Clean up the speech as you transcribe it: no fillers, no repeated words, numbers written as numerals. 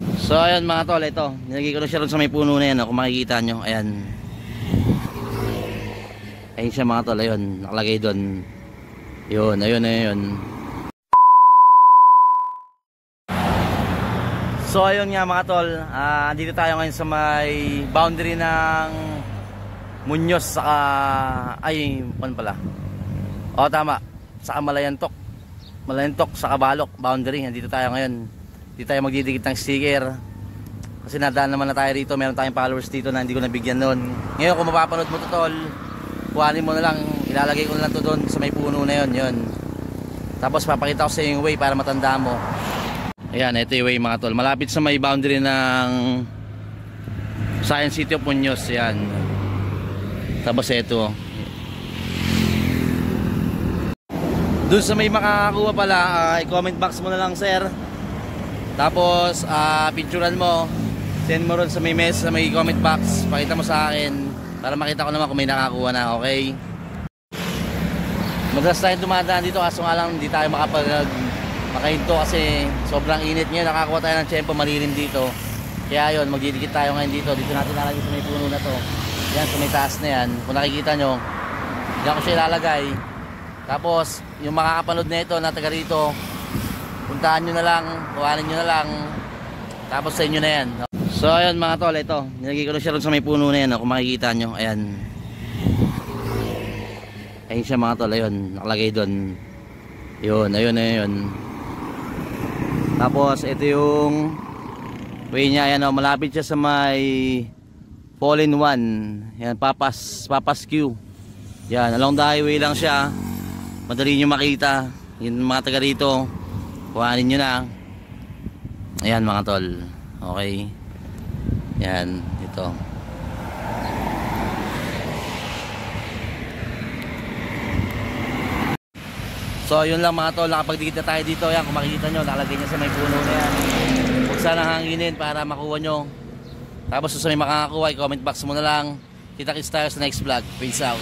So ayun mga tol, ito nilagay ko na siya ron sa may puno na yan, kung makikita nyo. Ayan, ayun siya mga tol, ayun nakalagay doon. Yun, ayun. So ayun nga mga tol, andito tayo ngayon sa may boundary ng Muñoz saka ano pala, o tama, saka Malayantok saka Balok boundary. Andito tayo ngayon, hindi tayo magdidikit ng sticker kasi nadaan naman na tayo rito. Meron tayong followers dito na hindi ko nabigyan noon. Ngayon kung mapapanood mo to tol, kuhanin mo na lang, ilalagay ko na lang to doon sa may puno na yun. Tapos papakita ko sa yung way para matanda mo. Ayan, ito yung way mga tol, malapit sa may boundary ng Science City of Muñoz. Ayan, tapos ito doon sa may makakakuha pala, i-comment box mo na lang sir. Tapos picturean mo, send mo ron sa may message, sa may comment box, pakita mo sa akin para makita ko naman kung may nakakuha na. Okay, madalas tayo dumadaan dito kaso nga lang hindi tayo makahinto kasi sobrang init ngayon. Nakakuha tayo ng tiyempo, malilim dito, kaya yun, magdidikit tayo ngayon dito natin lalagay sa may puno na to. Yan, sa may taas na yan, kung nakikita nyo, diyan ko siya ilalagay. Tapos yung makakapanood na ito na taga rito, puntahan nyo na lang, kuhanin nyo na lang, tapos sa inyo na yan. So ayun mga tol, ito nilagay ko na siya ron sa may puno na yan, kung makikita nyo. Ayan, ayun siya mga tol, ayun nakalagay doon. Yun, ayun. Tapos ito yung way niya. Ayan, malapit siya sa may Fall-in-One. Yan, Papas Q. Yan, along the highway lang siya, madali nyo makita. Yung mga taga rito, kuhanin nyo na. Ayan mga tol, okay. Yan, ito. So yun lang mga tol, nakapagdikit na tayo dito. Yan, kung makikita nyo, nakalagay niya sa may puno na yan. Huwag sanang hanginin para makuha nyo. Tapos sa may makakakuha, i-comment box mo na lang. Kita-kits tayo sa next vlog. Peace out.